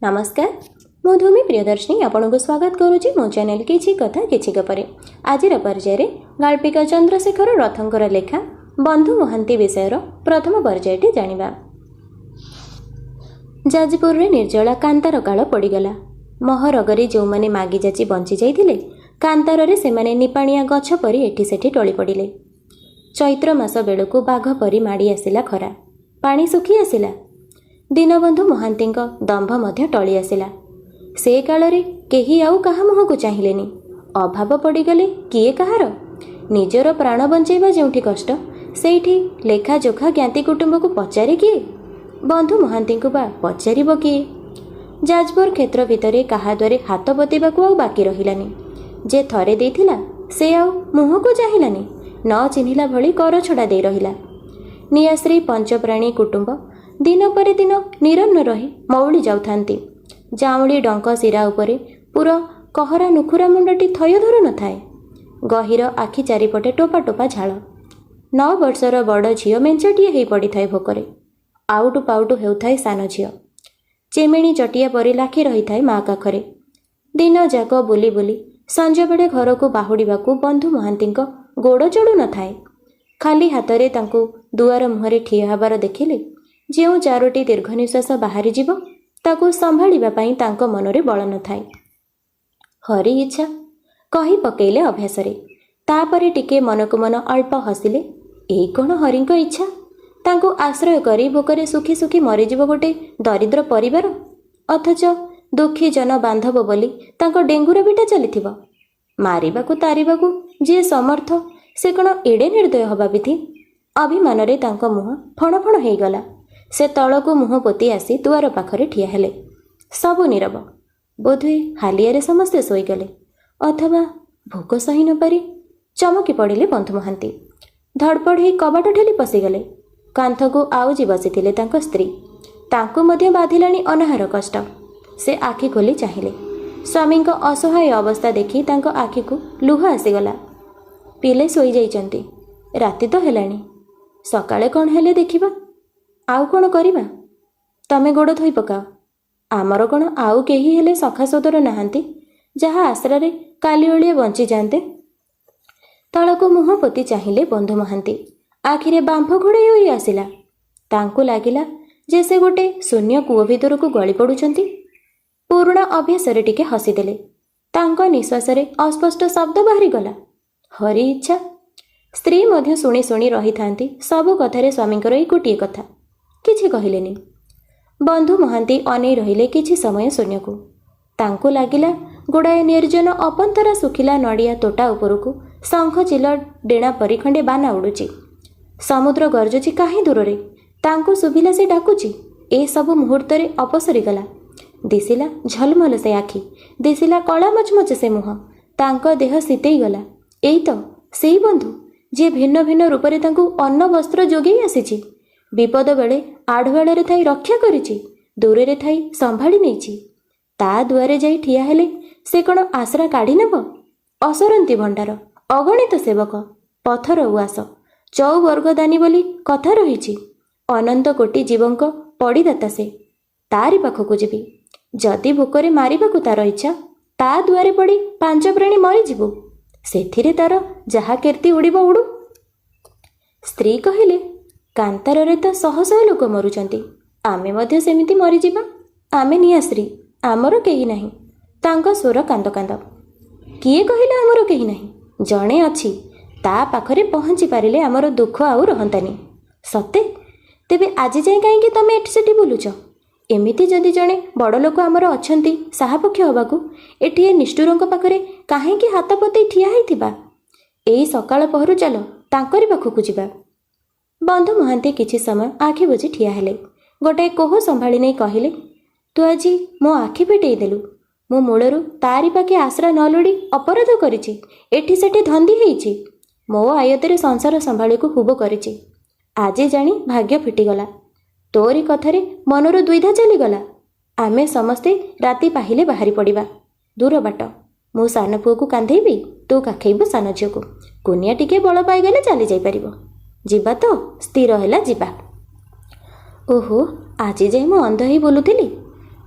नमस्कार मु धूमि प्रियदर्शिनी आपन को स्वागत करुच्ची मो चैनल किछि कथा किछि गपरे। आजिर पर्यायर गाल्पिका चंद्रशेखर रथंकर लेखा बंधु महांती विषय प्रथम पर्यायटी जानिबा। जाजपुर रे निर्जला कांतार काल पड़ीगला। महरगरे जो माने मागी जाची बंची जाइथिले कांतार रे से माने निपाणिया गछ परी एठी सेठी टळी पड़िले। चैत्र मास बेलकु बाघ परी माड़ी आसिला खरा, पानी सुखी आसिला। दीनबंधु महांती दंभ मध्य टली आसिला। से काल रे केही आउ कहा मुह को चाहिलेनी। अभाव पड़ीगले किए कहार, निजर प्राण बंचेबा जोठी कष्ट सेठी लेखा जोखा ज्ञाति कुटुंब को पचारे किए, बंधु महांती को बा पचारिब किए। जाजपुर क्षेत्र भितरे कहा द्वारे हाथ पतेबाकू आउ बाकी रहिलानी। जे थरे देइथिला से आउ मुह को चाहिलानी, न चिन्हिला भली कर छड़ा दे रहिला। नियाश्री पंचप्राणी कुटुंब दिन पर दिन निरन्न रही मौली जाउथांती। जाउली डंक शिरा उपरे पूरा कहरा नुखुरा मुंडटी थय धरु न थाए। गहिर आखि चारिपटे टोपा टोपा झाल। 9 वर्षर बड़ झियो मेंचाटिए हेई पड़ी थाए भोकरे। आउटु पाउटु हेउथाए सान झियो। चेमेणी चटिया परि लाखी रही थाए माँ काखरे। दिन जाक बुली बुली संज बेड़े घर को बाहुड़ीबाकू बंधु महांती गोड़ चढ़ु न थाए। खाली हाथरे तांकू दुआर मुहरे ठिया हबार देखिले जो 4टी दीर्घ निश्वास बाहरी जीव ताकू संभाळिबा पई तांको मनरे बळ न थाए। हरि इच्छा कही पकेइले अभ्यासरे। तापरे टिके मनकु मन अल्प हसिले। एई कोन हरिंको इच्छा, तांको आश्रय करी भोकरे सुखी सुखी मरीजीव गोटे दरिद्र परिवार, अथच दुखी जन बांधव बोली तांको डेंगुर बिटा चलिथिब। मारिबाकू तारिबाकू जे समर्थ से कोन एडे निर्दय हबा विधि। अभिमानरे तांको मुह फण फण हेइगला। से तलकू मुह पोती आसी दुआर पाखरे ठिया हेले। सबु नीरव। बोधुए हालियारे समस्ते शोईगले, अथवा भोक सही न पारी चमकी पड़िले बंधु महांती। धड़पड़ ही कबाट ठेली पशिगले। कांथकू आउजी बसिथिले तांको स्त्री। तांकू मध्य बाधिलानी अनाहार कष्ट। से आखि खोली चाहिले। स्वामी असहाय अवस्था देखी तांको आखिकू लुह आसीगला। पिले शोई जाइचंती। राति तो हेलानी, सकाळे कौन हेले देखिबा। आउ कौन करिबा, तमे गोड़ धोई पकाओ। आमर कौन आउ केही हेले सखा सोदर नाहांती जहा आश्रारे काली ओलिए बंची जाते। तळकू मुह पोती चाहिले बंधु महांती। आखिरे बांफ घोड़ाई होई आसिला। तांकू लागिला जे से गोटे शून्य कूओ भितर को गली पड़ुचंती। पुरुणा अभ्यासरे टिके हसीदेले। तांको निश्वासरे अस्पष्ट शब्द बाहरी गला, हरि इच्छा। स्त्री मध्य शुणी शुणी रही थांती सबु कथारे स्वामींकर एई गोटिए कथा। किछि कहिलेनी। बंधु महांती अनै रहिले किछि समय शून्यकू। तांकू लागिला गोड़ाए निर्जन अपंथरा सुखिला नड़िया तोटा उपरकू शंख चिल डेणा परी खंडे बाना उड़ुची। समुद्र गर्जुची काहीं दूररे। तांकू सुभिला से डाकुची। ए सबु मुहूर्तरे अपसरी गला। दिसिला झलमल से आखि, दिसिला कला मचमच से मुह। तांको देह शीतेई गला। एई तो सेई बंधु जे भिन्न भिन्न रूपरे तांकू अन्न वस्त्र जोगेई आसीची। विपद बेले आढ़ुआड़े थाई रक्षा करिछि, दूरे थाई संभाली नेछि। ता दुआरे जाई ठिया हेले से कोन आश्रा काढ़ी नेब। असरंती भंडार, अगणित सेवक, पथर उआस, चौवर्गदानी बोली कथा रहिछि। अनंत कोटि जीवंक पड़ीदाता से। तारी पाखकू जीवी। जदि भोकरे मारिबाकू तार इच्छा, ता दुआरे पड़ी 5 प्राणी मरीजिबु। सेथिरे तार जहा कीर्ति उड़िब उड़ू। स्त्री कहिले, कांतार रे तो शह शह लोक मरुचंती, आमे मध्य सेमिति मरीजिबा। आमे नियाश्री, आमर केही नाही। तांको स्वर कांद कांद। किए कहिला आमर केही नाही? जणे अछि, ता पाखरे पहुंची पारिले आमर दुख आउ रहंतानी। सते तेबे आज जाए काहेकि तमे एठी सेठी बुलुच? एमिति जदि जणे बड़ लोक आमर अछंती साहापक्ष हबाकू एठी ए निष्ठुरंक पाखरे काहेकि हाथ पतेई ठिया हेइथिबा? एई सकाळ पहरु चलो तांकरी पाखकू जिबा। बंधु महांती किछि समय आखि बुझी ठिया हेले। गोटाए कोह संभाली नहीं कहिले, तू आजी मो आखि फिटेई देलु। मो मूलरू तारी पाखे आश्रा न लोड़ी अपराध करिछि। एठी सेठी धंदी हेइछि। मो आयतरे संसार संभाळी को हुब करिछि। आजे जानी भाग्य फिटिगला। तोरी कथारे मनरू द्विधा चलीगला। आमे समस्ते राति पाहिले बाहरी पड़िबा। दूर बाट मो सान पुओ को कांधेबी, तू काखेइबु सान झिओ। कुनिया टिके बळ पाइगले चली जाई परिबो। जिबा तो स्थिर हैला जिबा। ओहो, आज जाए मु अंध ही बोलुथिली।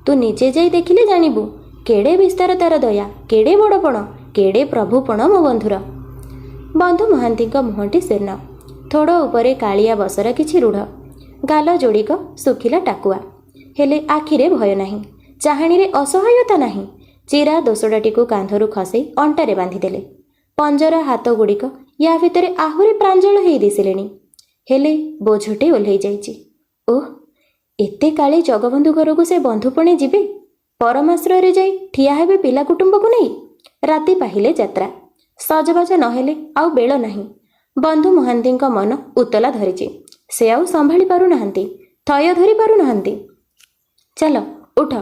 ତୁ ନିଜେ ଯାଇ ଦେଖିଲେ ଜାଣିବୁ କେଡ଼େ ବିସ୍ତାର ତାର ଦୟା, କେଡ଼େ ବଡ଼ପଣ, କେଡ଼େ ପ୍ରଭୁପଣ ମୋ ବନ୍ଧୁର। ବନ୍ଧୁ ମହାନ୍ତିଙ୍କ ମୁହଁଟି ଶୀର୍ଣ୍ଣ, ଥୋଡ଼ ଉପରେ କାଳିଆ ବସର କିଛି ରୂଢ଼, ଗାଲ ଯୋଡ଼ିକ ଶୁଖିଲା ଟାକୁଆ, ହେଲେ ଆଖିରେ ଭୟ ନାହିଁ, ଚାହାଣୀରେ ଅସହାୟତା ନାହିଁ। ଚିରା ଦୋସଡ଼ାଟିକୁ କାନ୍ଧରୁ ଖସେଇ ଅଣ୍ଟାରେ ବାନ୍ଧିଦେଲେ। ପଞ୍ଜରା ହାତଗୁଡ଼ିକ ୟା ଭିତରେ ଆହୁରି ପ୍ରାଞ୍ଜଳ ହେଇ ଦିଶିଲେଣି। ହେଲେ ବୋଝଟେ ଓହ୍ଲେଇ ଯାଇଛି। ଓଃ, ଏତେ କାଳେ ଜଗବନ୍ଧୁ ଘରକୁ ସେ ବନ୍ଧୁପଣେ ଯିବେ? ପରମାଶ୍ରୟରେ ଯାଇ ଠିଆ ହେବେ ପିଲା କୁଟୁମ୍ବକୁ ନେଇ। ରାତି ପାହିଲେ ଯାତ୍ରା। ସଜବାଜ ନହେଲେ ଆଉ ବେଳ ନାହିଁ। ବନ୍ଧୁ ମହାନ୍ତିଙ୍କ ମନ ଉତଲା ଧରିଛି। ସେ ଆଉ ସମ୍ଭାଳି ପାରୁନାହାନ୍ତି, ଥୟ ଧରି ପାରୁନାହାନ୍ତି। ଚାଲ ଉଠ,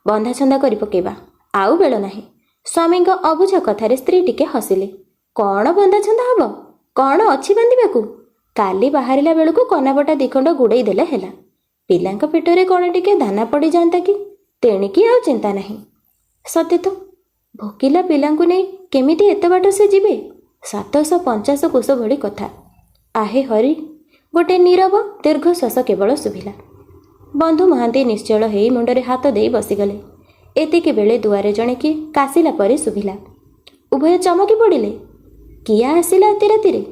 ବନ୍ଧାଛନ୍ଦା କରି ପକେଇବା, ଆଉ ବେଳ ନାହିଁ। ସ୍ୱାମୀଙ୍କ ଅବୁଝା କଥାରେ ସ୍ତ୍ରୀ ଟିକେ ହସିଲେ। କ'ଣ ବନ୍ଧାଛନ୍ଦା ହବ? କ'ଣ ଅଛି ବାନ୍ଧିବାକୁ? କାଲି ବାହାରିଲା ବେଳକୁ କନାବଟା ଦିଖଣ୍ଡ ଗୁଡ଼େଇ ଦେଲେ ହେଲା। ପିଲାଙ୍କ ପେଟରେ କ'ଣ ଟିକେ ଦାନା ପଡ଼ିଯାଆନ୍ତା କି? ତେଣିକି ଆଉ ଚିନ୍ତା ନାହିଁ। ସତେ ତ, ଭୋକିଲା ପିଲାଙ୍କୁ ନେଇ କେମିତି ଏତେ ବାଟ ସେ ଯିବେ? 750 କୋଶ ଭଳି କଥା। ଆହେ ହରି! ଗୋଟେ ନୀରବ ଦୀର୍ଘଶ୍ୱାସ କେବଳ ଶୁଭିଲା। ବନ୍ଧୁ ମହାନ୍ତି ନିଶ୍ଚଳ ହେଇ ମୁଣ୍ଡରେ ହାତ ଦେଇ ବସିଗଲେ। ଏତିକି ବେଳେ ଦୁଆରେ ଜଣେ କିଏ କାଶିଲା ପରି ଶୁଭିଲା। ଉଭୟ ଚମକି ପଡ଼ିଲେ। କିଏ ଆସିଲା ଏତେ ରାତିରେ?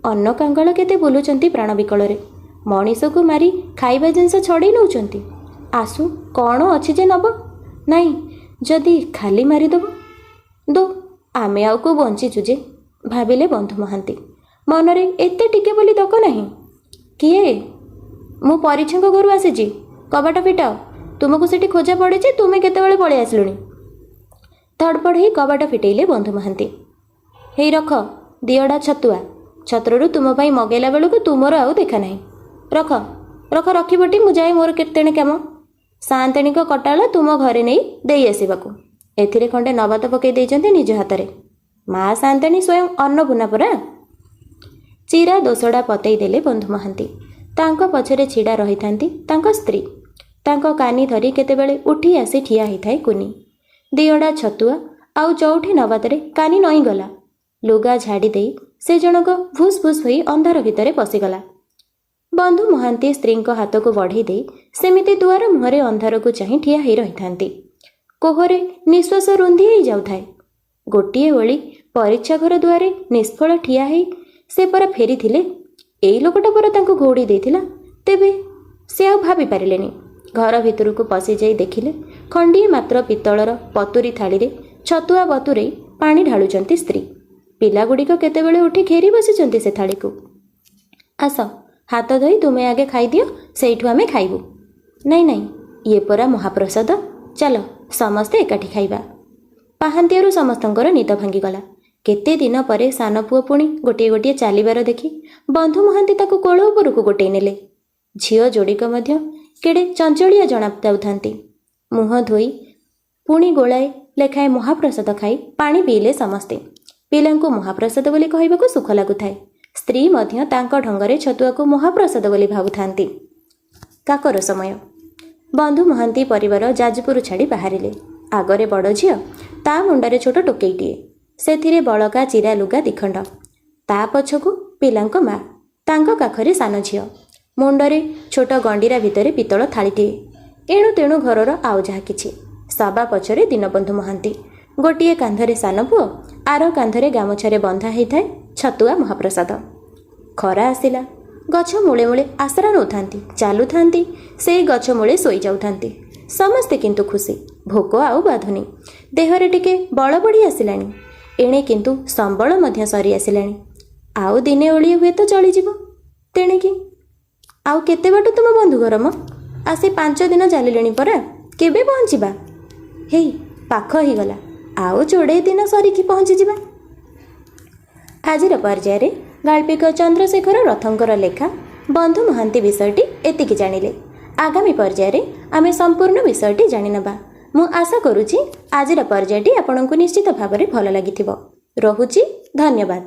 ଅନ୍ନ କାଙ୍ଗଳ କେତେ ବୁଲୁଛନ୍ତି ପ୍ରାଣ ବିକଳରେ। ମଣିଷକୁ ମାରି ଖାଇବା ଜିନିଷ ଛଡ଼େଇ ନେଉଛନ୍ତି। ଆସୁ, କ'ଣ ଅଛି ଯେ ନେବ? ନାଇଁ, ଯଦି ଖାଲି ମାରିଦେବ? ଦୋ, ଆମେ ଆଉ କେଉଁ ବଞ୍ଚିଛୁ ଯେ, ଭାବିଲେ ବନ୍ଧୁ ମହାନ୍ତି। ମନରେ ଏତେ ଟିକେ ବୋଲି ଦକ ନାହିଁ। କିଏ? ମୁଁ ପରିଛଙ୍କ ଘରୁ ଆସିଛି। କବାଟ ଫିଟାଅ। ତୁମକୁ ସେଠି ଖୋଜା ପଡ଼ିଛି, ତୁମେ କେତେବେଳେ ପଳେଇ ଆସିଲୁଣି। ଧଡ଼ପଡ଼ ହେଇ କବାଟ ଫିଟେଇଲେ ବନ୍ଧୁ ମହାନ୍ତି। ହେଇ ରଖ ଦିଅଡ଼ା ଛତୁଆ। ଛତ୍ରରୁ ତୁମ ପାଇଁ ମଗେଇଲା ବେଳକୁ ତୁମର ଆଉ ଦେଖା ନାହିଁ। ରଖ ରଖ ରଖିବଟି, ମୁଁ ଯାଏ ମୋର କେତେଣେ କାମ। ସାଆନ୍ତାଣୀଙ୍କ କଟାଳ ତୁମ ଘରେ ନେଇ ଦେଇ ଆସିବାକୁ। ଏଥିରେ ଖଣ୍ଡେ ନବାତ ପକାଇ ଦେଇଛନ୍ତି ନିଜ ହାତରେ। ମା ସାଆନ୍ତାଣୀ ସ୍ୱୟଂ ଅନ୍ନପୂର୍ଣ୍ଣା ପରା। ଚିରା ଦୋସଡ଼ା ପତେଇ ଦେଲେ ବନ୍ଧୁ ମହାନ୍ତି। ତାଙ୍କ ପଛରେ ଛିଡ଼ା ରହିଥାନ୍ତି ତାଙ୍କ ସ୍ତ୍ରୀ। ତାଙ୍କ କାନି ଧରି କେତେବେଳେ ଉଠି ଆସି ଠିଆ ହେଇଥାଏ କୁନି। ଦିଅଡ଼ା ଛତୁଆ ଆଉ ଚଉଠି ନବାତରେ କାନି ନଇଁଗଲା। ଲୁଗା ଝାଡ଼ି ଦେଇ ସେ ଜଣକ ଭୁସ୍ ଭୁସ୍ ହୋଇ ଅନ୍ଧାର ଭିତରେ ପଶିଗଲା। ବନ୍ଧୁ ମହାନ୍ତି ସ୍ତ୍ରୀଙ୍କ ହାତକୁ ବଢ଼େଇ ଦେଇ ସେମିତି ଦୁଆର ମୁହଁରେ ଅନ୍ଧାରକୁ ଚାହିଁ ଠିଆ ହେଇ ରହିଥାନ୍ତି। କୋହରେ ନିଶ୍ୱାସ ରୁନ୍ଧି ହେଇ ଯାଉଥାଏ। ଗୋଟିଏ ଓଳି ପରୀକ୍ଷା ଘର ଦୁଆରେ ନିଷ୍ଫଳ ଠିଆ ହେଇ ସେ ପରା ଫେରିଥିଲେ। ଏଇ ଲୋକଟା ପରା ତାଙ୍କୁ ଘଉଡ଼ି ଦେଇଥିଲା। ତେବେ ସେ ଆଉ ଭାବି ପାରିଲେନି। ଘର ଭିତରକୁ ପଶିଯାଇ ଦେଖିଲେ ଖଣ୍ଡିଏ ମାତ୍ର ପିତ୍ତଳର ପତୁରୀ ଥାଳିରେ ଛତୁଆ ବତୁରେଇ ପାଣି ଢାଳୁଛନ୍ତି ସ୍ତ୍ରୀ। ପିଲାଗୁଡ଼ିକ କେତେବେଳେ ଉଠି ଘେରି ବସିଛନ୍ତି ସେ ଥାଳିକୁ। ଆସ, ହାତ ଧୋଇ ତୁମେ ଆଗେ ଖାଇଦିଅ, ସେଇଠୁ ଆମେ ଖାଇବୁ। ନାଇଁ ନାଇଁ, ଇଏ ପରା ମହାପ୍ରସାଦ। ଚାଲ ସମସ୍ତେ ଏକାଠି ଖାଇବା। ପାହାନ୍ତିଆରୁ ସମସ୍ତଙ୍କର ନିଦ ଭାଙ୍ଗିଗଲା। କେତେ ଦିନ ପରେ ସାନ ପୁଅ ପୁଣି ଗୋଟିଏ ଗୋଟିଏ ଚାଲିବାର ଦେଖି ବନ୍ଧୁ ମହାନ୍ତି ତାକୁ କୋଳ ଉପରକୁ ଗୋଟେଇ ନେଲେ। ଝିଅ ଯୋଡ଼ିକ ମଧ୍ୟ କେଡ଼େ ଚଞ୍ଚଳିଆ ଜଣା ଯାଉଥାନ୍ତି। ମୁହଁ ଧୋଇ ପୁଣି ଗୋଳାଏ ଲେଖାଏଁ ମହାପ୍ରସାଦ ଖାଇ ପାଣି ପିଇଲେ ସମସ୍ତେ। ପିଲାଙ୍କୁ ମହାପ୍ରସାଦ ବୋଲି କହିବାକୁ ସୁଖ ଲାଗୁଥାଏ। ସ୍ତ୍ରୀ ମଧ୍ୟ ତାଙ୍କ ଢଙ୍ଗରେ ଛତୁଆକୁ ମହାପ୍ରସାଦ ବୋଲି ଭାବୁଥାନ୍ତି। କାକର ସମୟ। ବନ୍ଧୁ ମହାନ୍ତି ପରିବାର ଯାଜପୁର ଛାଡ଼ି ବାହାରିଲେ। ଆଗରେ ବଡ଼ ଝିଅ, ତା ମୁଣ୍ଡରେ ଛୋଟ ଟୋକେଇଟିଏ, ସେଥିରେ ବଳକା ଚିରା ଲୁଗା ଦିଖଣ୍ଡ। ତା ପଛକୁ ପିଲାଙ୍କ ମା, ତାଙ୍କ କାଖରେ ସାନ ଝିଅ, ମୁଣ୍ଡରେ ଛୋଟ ଗଣ୍ଡିରା ଭିତରେ ପିତ୍ତଳ ଥାଳିଟିଏ। ଏଣୁ ତେଣୁ ଘରର ଆଉ ଯାହା କିଛି। ସବା ପଛରେ ଦୀନବନ୍ଧୁ ମହାନ୍ତି। ଗୋଟିଏ କାନ୍ଧରେ ସାନ ପୁଅ, ଆର କାନ୍ଧରେ ଗାମୁଛାରେ ବନ୍ଧା ହେଇଥାଏ ଛତୁଆ ମହାପ୍ରସାଦ। ଖରା ଆସିଲା। ଗଛ ମୂଳେ ମୂଳେ ଆଶ୍ରା ନେଉଥାନ୍ତି, ଚାଲୁଥାନ୍ତି, ସେଇ ଗଛ ମୂଳେ ଶୋଇଯାଉଥାନ୍ତି। ସମସ୍ତେ କିନ୍ତୁ ଖୁସି। ଭୋକ ଆଉ ବାଧୁନି। ଦେହରେ ଟିକେ ବଳ ବଢ଼ି ଆସିଲାଣି। ଏଣେ କିନ୍ତୁ ସମ୍ବଳ ମଧ୍ୟ ସରି ଆସିଲାଣି। ଆଉ ଦିନେ ଓଳିଏ ହୁଏତ ଚଳିଯିବ। ତେଣିକି ଆଉ କେତେ ବାଟ ତୁମ ବନ୍ଧୁ ଘର ମ? ଆସି 5 ଦିନ ଚାଲିଲେଣି ପରା। କେବେ ପହଞ୍ଚିବା? ହେଇ ପାଖ ହେଇଗଲା, ଆଉ ଯୋଡ଼େ ଦିନ ସରିକି ପହଞ୍ଚିଯିବା। ଆଜିର ପର୍ଯ୍ୟାୟରେ ଗାଳ୍ପିକ ଚନ୍ଦ୍ରଶେଖର ରଥଙ୍କର ଲେଖା ବନ୍ଧୁ ମହାନ୍ତି ବିଷୟଟି ଏତିକି ଜାଣିଲେ। ଆଗାମୀ ପର୍ଯ୍ୟାୟରେ ଆମେ ସମ୍ପୂର୍ଣ୍ଣ ବିଷୟଟି ଜାଣିନେବା। ମୁଁ ଆଶା କରୁଛି ଆଜିର ପର୍ଯ୍ୟାୟଟି ଆପଣଙ୍କୁ ନିଶ୍ଚିତ ଭାବରେ ଭଲ ଲାଗିଥିବ। ରହୁଛି, ଧନ୍ୟବାଦ।